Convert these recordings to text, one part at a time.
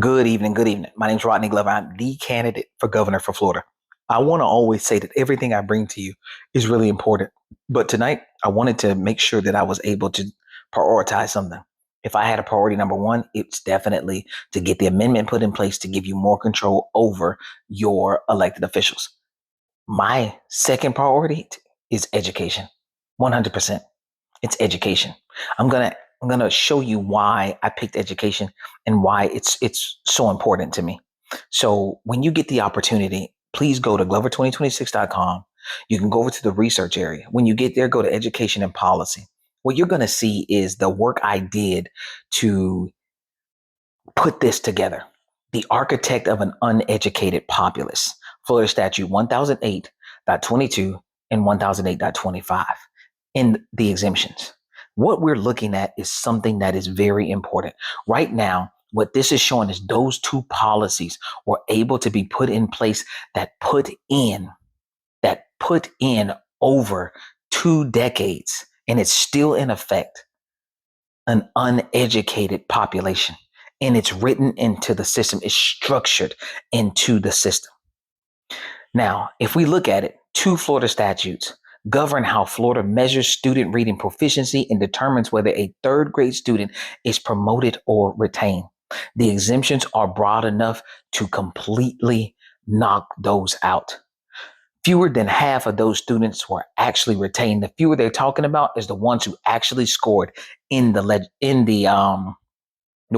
Good evening. Good evening. My name is Rodney Glover. I'm the candidate for governor for Florida. I want to always say that everything I bring to you is really important. But tonight, I wanted to make sure that I was able to prioritize something. If I had a priority number one, it's definitely to get the amendment put in place to give you more control over your elected officials. My second priority is education. 100%. It's education. I'm gonna I'm gonna show you why I picked education and why it's so important to me. So when you get the opportunity, please go to glover2026.com. You can go over to the research area. When you get there, go to education and policy. What you're gonna see is the work I did to put this together. The architect of an uneducated populace. Florida Statute 1008.22 and 1008.25 in the exemptions. What we're looking at is something that is very important. Right now, what this is showing is those two policies were able to be put in place that put in over 2 decades, and it's still in effect, an uneducated population. And it's written into the system, it's structured into the system. Now, if we look at it, two Florida statutes govern how Florida measures student reading proficiency and determines whether a third grade student is promoted or retained. The exemptions are broad enough to completely knock those out. Fewer than half of those students were actually retained. The fewer they're talking about is the ones who actually scored in the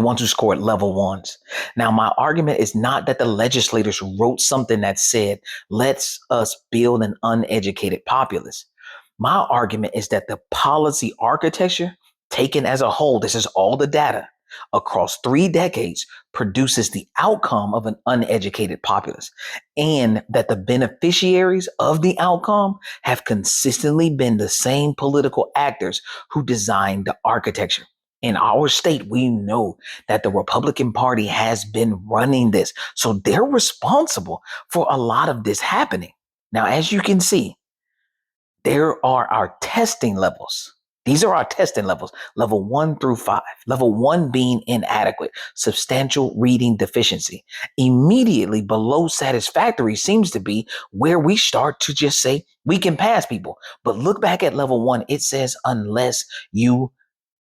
ones who scored level ones. Now, my argument is not that the legislators wrote something that said, let's us build an uneducated populace. My argument is that the policy architecture, taken as a whole, this is all the data across 3 decades, produces the outcome of an uneducated populace, and that the beneficiaries of the outcome have consistently been the same political actors who designed the architecture. In our state, we know that the Republican Party has been running this. So they're responsible for a lot of this happening. Now, as you can see, there are our testing levels. These are our testing levels, level 1 through 5. Level 1 being inadequate, substantial reading deficiency. Immediately below satisfactory seems to be where we start to just say we can pass people. But look back at level 1, it says unless you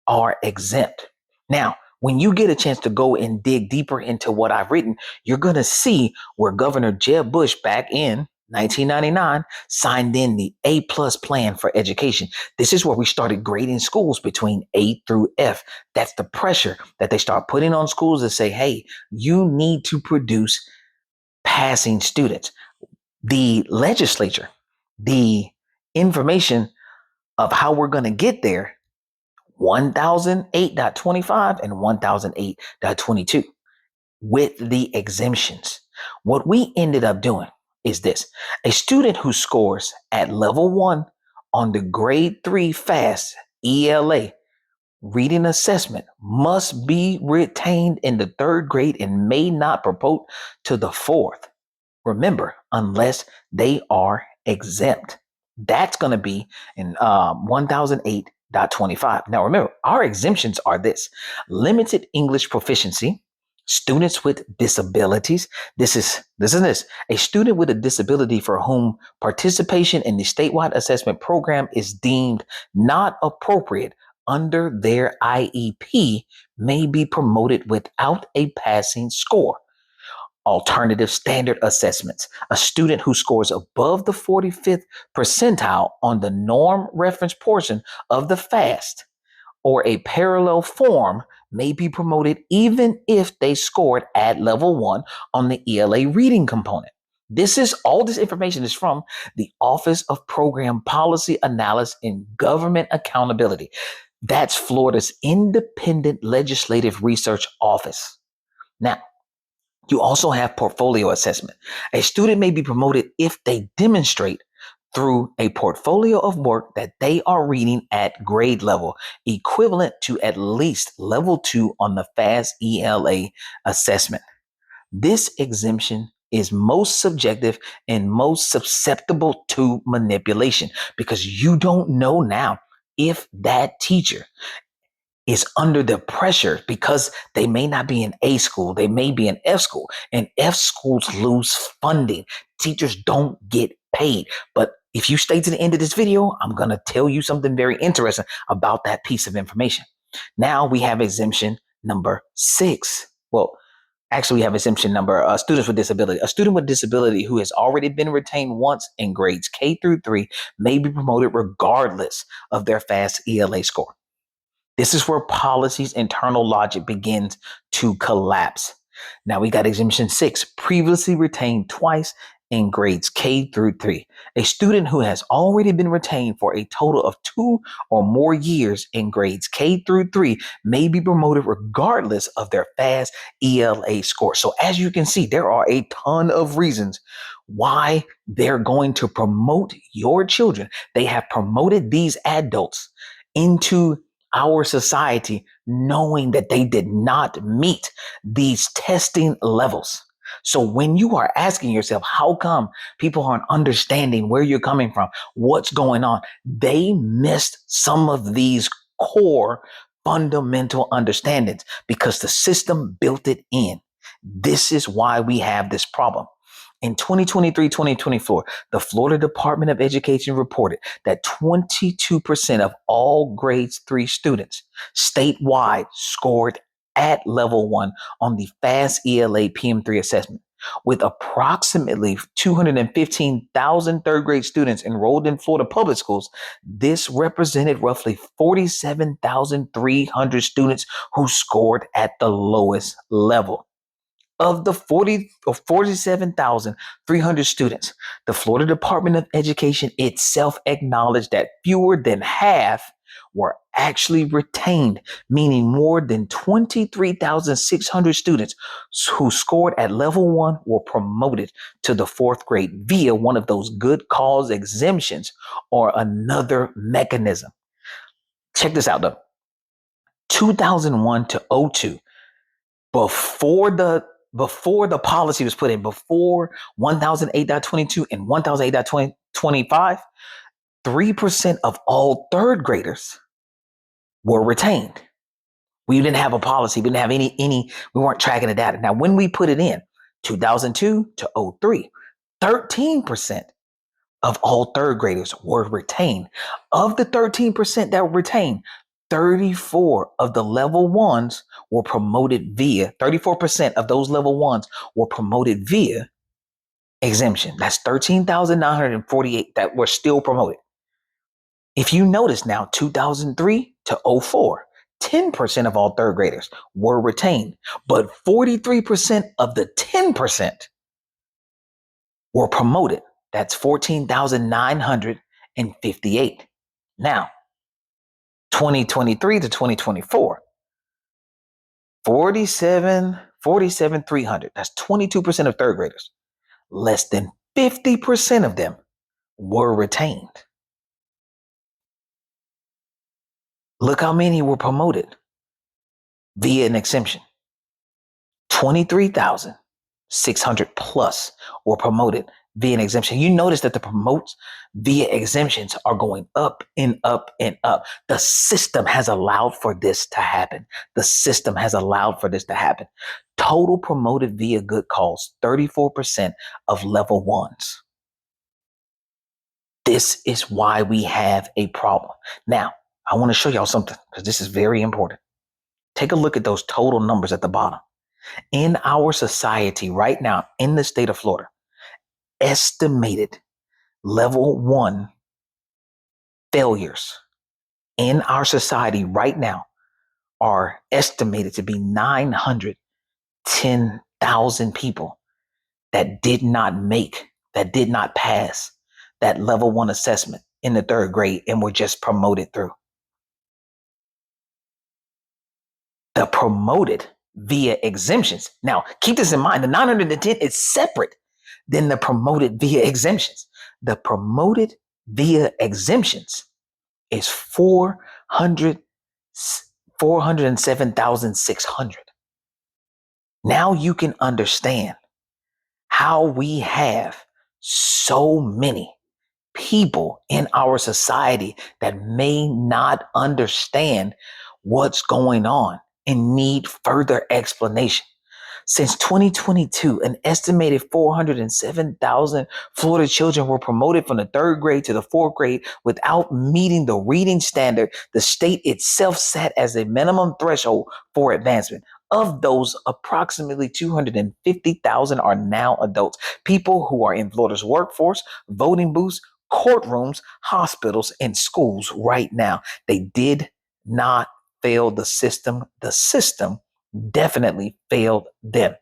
are exempt. Now, when you get a chance to go and dig deeper into what I've written, you're going to see where Governor Jeb Bush back in 1999 signed in the A plus plan for education. This is where we started grading schools between A through F. That's the pressure that they start putting on schools to say, hey, you need to produce passing students. The legislature, the information of how we're going to get there, 1008.25 and 1008.22 with the exemptions. What we ended up doing is this. A student who scores at level 1 on the grade 3 FAST ELA reading assessment must be retained in the 3rd grade and may not promote to the 4th. Remember, unless they are exempt. That's going to be in 1008.25. Now, remember, our exemptions are this: limited English proficiency, students with disabilities. This is a student with a disability for whom participation in the statewide assessment program is deemed not appropriate under their IEP may be promoted without a passing score. Alternative standard assessments. A student who scores above the 45th percentile on the norm reference portion of the FAST or a parallel form may be promoted even if they scored at level 1 on the ELA reading component. All this information is from the Office of Program Policy Analysis and Government Accountability. That's Florida's independent legislative research office. Now, you also have portfolio assessment. A student may be promoted if they demonstrate through a portfolio of work that they are reading at grade level, equivalent to at least level 2 on the FAST ELA assessment. This exemption is most subjective and most susceptible to manipulation because you don't know now if that teacher is under the pressure because they may not be in A school, they may be in F school, and F schools lose funding. Teachers don't get paid. But if you stay to the end of this video, I'm going to tell you something very interesting about that piece of information. Now we have exemption number 6. Well, actually, we have exemption number students with disability. A student with disability who has already been retained once in grades K through 3 may be promoted regardless of their FAST ELA score. This is where policy's internal logic begins to collapse. Now we got exemption 6, previously retained twice in grades K through 3. A student who has already been retained for a total of 2 or more years in grades K through 3 may be promoted regardless of their FAST ELA score. So as you can see, there are a ton of reasons why they're going to promote your children. They have promoted these adults into our society knowing that they did not meet these testing levels. So when you are asking yourself, how come people aren't understanding where you're coming from, what's going on? They missed some of these core fundamental understandings because the system built it in. This is why we have this problem. In 2023-2024, the Florida Department of Education reported that 22% of all grades 3 students statewide scored at level 1 on the FAST ELA PM3 assessment. With approximately 215,000 third grade students enrolled in Florida public schools, this represented roughly 47,300 students who scored at the lowest level. Of the 47,300 students, the Florida Department of Education itself acknowledged that fewer than half were actually retained, meaning more than 23,600 students who scored at level 1 were promoted to the 4th grade via one of those good cause exemptions or another mechanism. Check this out though. 2001 to 02, before the policy was put in, before 1008.22 and 1008.25, 3% of all third graders were retained. We didn't have a policy. We didn't have we weren't tracking the data. Now, when we put it in 2002 to 03, 13% of all third graders were retained. Of the 13% that were retained, 34 of the level 1s were promoted via 34% of those level 1s were promoted via exemption. That's 13,948 that were still promoted. If you notice now, 2003 to 04, 10% of all third graders were retained, but 43% of the 10% were promoted. That's 14,958. Now, 2023 to 2024, 300. That's 22% of third graders. Less than 50% of them were retained. Look how many were promoted via an exemption. 23,600 plus were promoted via an exemption. You notice that the promotes via exemptions are going up and up and up. The system has allowed for this to happen. The system has allowed for this to happen. Total promoted via good calls, 34% of level 1s. This is why we have a problem. Now, I want to show y'all something because this is very important. Take a look at those total numbers at the bottom. In our society right now, in the state of Florida, estimated level 1 failures in our society right now are estimated to be 910,000 people that did not pass that level 1 assessment in the 3rd grade and were just promoted through. The promoted via exemptions. Now, keep this in mind. The 910 is separate than the promoted via exemptions. The promoted via exemptions is 407,600. Now you can understand how we have so many people in our society that may not understand what's going on and need further explanation. Since 2022, an estimated 407,000 Florida children were promoted from the third grade to the fourth grade without meeting the reading standard the state itself set as a minimum threshold for advancement. Of those, approximately 250,000 are now adults, people who are in Florida's workforce, voting booths, courtrooms, hospitals, and schools right now. They did not fail the system. The system definitely failed them,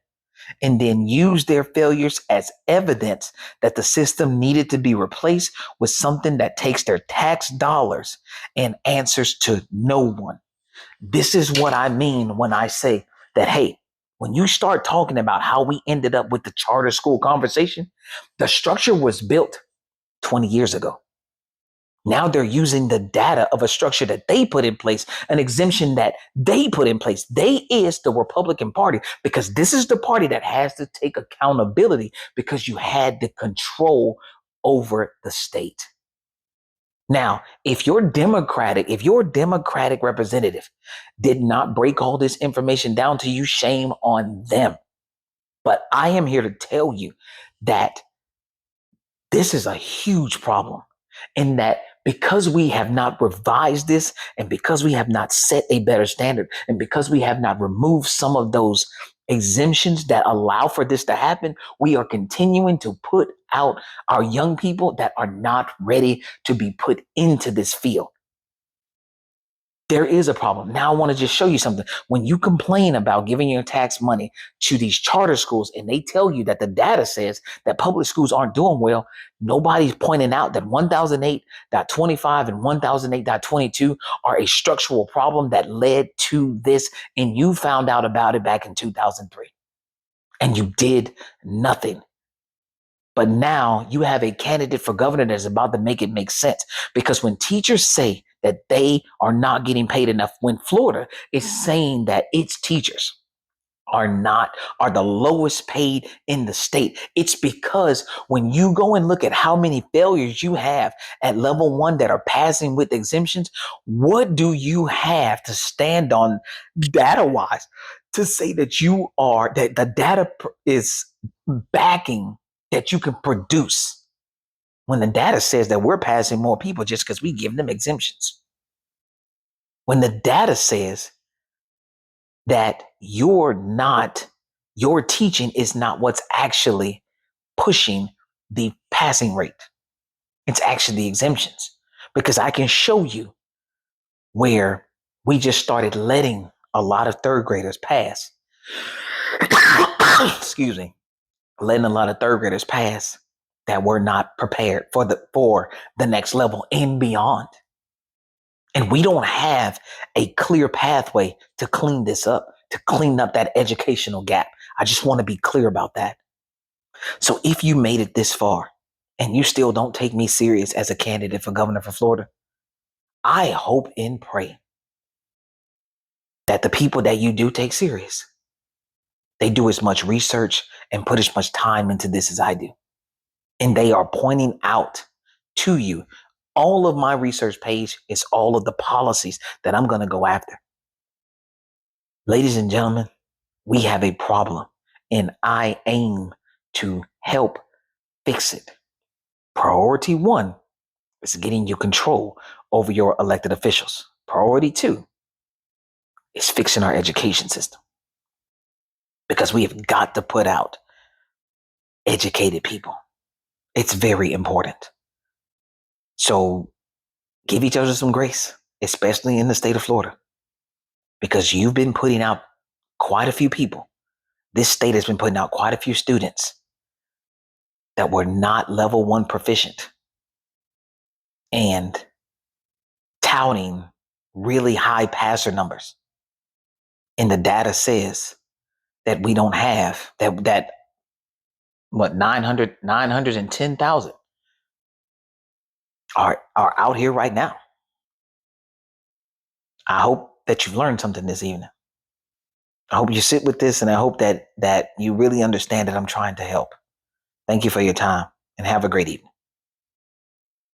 and then use their failures as evidence that the system needed to be replaced with something that takes their tax dollars and answers to no one. This is what I mean when I say that, hey, when you start talking about how we ended up with the charter school conversation, the structure was built 20 years ago. Now they're using the data of a structure that they put in place, an exemption that they put in place. They is the Republican Party, because this is the party that has to take accountability because you had the control over the state. Now, if your Democratic representative did not break all this information down to you, shame on them. But I am here to tell you that this is a huge problem, and that because we have not revised this, and because we have not set a better standard, and because we have not removed some of those exemptions that allow for this to happen, we are continuing to put out our young people that are not ready to be put into this field. There is a problem. Now I want to just show you something. When you complain about giving your tax money to these charter schools and they tell you that the data says that public schools aren't doing well, nobody's pointing out that 1008.25 and 1008.22 are a structural problem that led to this, and you found out about it back in 2003 and you did nothing. But now you have a candidate for governor that's about to make it make sense. Because when teachers say that they are not getting paid enough, when Florida is saying that its teachers are the lowest paid in the state, it's because when you go and look at how many failures you have at level 1 that are passing with exemptions, what do you have to stand on data wise to say that that the data is backing that you can produce, when the data says that we're passing more people just because we give them exemptions? When the data says that your teaching is not what's actually pushing the passing rate. It's actually the exemptions. Because I can show you where we just started letting a lot of third graders pass. Excuse me. Letting a lot of third graders pass that were not prepared for the next level and beyond. And we don't have a clear pathway to clean this up, to clean up that educational gap. I just want to be clear about that. So if you made it this far and you still don't take me serious as a candidate for governor for Florida, I hope and pray that the people that you do take serious, they do as much research and put as much time into this as I do. And they are pointing out to you, all of my research page is all of the policies that I'm going to go after. Ladies and gentlemen, we have a problem, and I aim to help fix it. Priority 1 is getting you control over your elected officials. Priority 2 is fixing our education system, because we have got to put out educated people. It's very important. So give each other some grace, especially in the state of Florida, because you've been putting out quite a few people. This state has been putting out quite a few students that were not level 1 proficient and touting really high passer numbers. And the data says that we don't have that 910,000 are out here right now. I hope that you've learned something this evening. I hope you sit with this, and I hope that you really understand that I'm trying to help. Thank you for your time, and have a great evening.